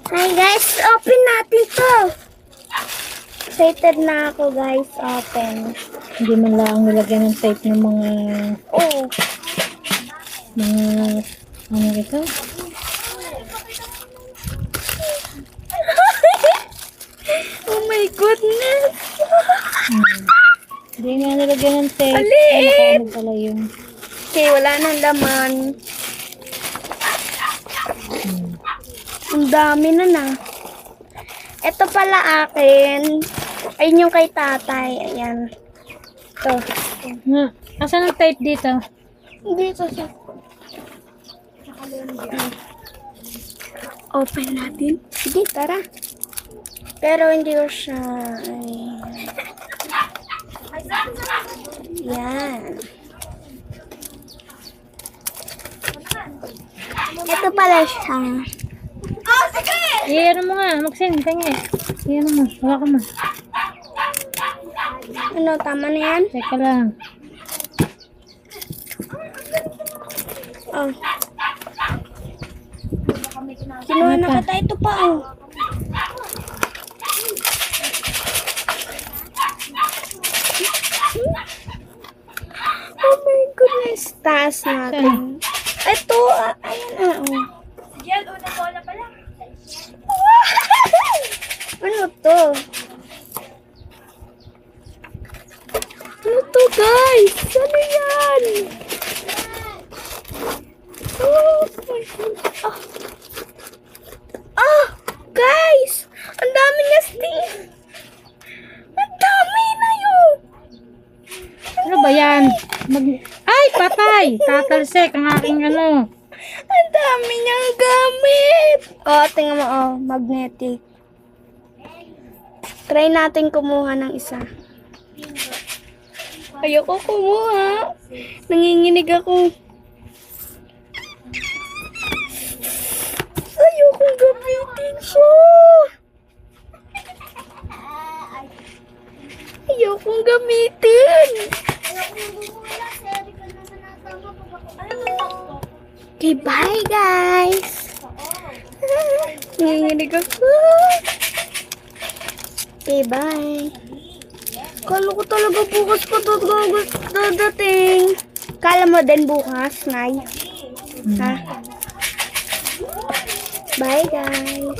Hi guys, open natin to. Excited na ako guys, open. Hindi man lang nilagyan ng tape ng mga ano ito? Oh my goodness. Hindi nga nilagyan ng tape. Maliit. Ay, ano pala yun? Okay, wala nang laman. Ang dami na. Ito pala akin. Ayun yung kay tatay. Ayan. Ito. Asan ang tape dito? Dito siya. Open natin. Sige, tara. Pero hindi ko siya. Yan. Ito pala siya. Ano mo nga, Maxine, tingin. Ano mo, wala ka mo. Ano, tama na yan? Teka lang. Oh. Kinuha na kita ito pa, oh. Oh my goodness. Taas natin. Ito, ayan na, oh. Ano to? Ano to, guys? Ano yan? Oh my God. Guys! Ang dami niya, Steve! Ang dami na yun! Ano ba yan? Ay, patay! Tatalsik ang aking ano. Ang dami niyang gamit! Oh, tingnan mo, oh. Magnetic. Try natin kumuha ng isa. Ayoko kumuha. Nanginginig ako. Ayokong gamitin siya. Ayokong gamitin. Okay, bye guys. Nanginginig ako. Okay, bye. Kala ko talaga bukas pa dadating. Kala mo din bukas, Nay? Ha? Bye, guys.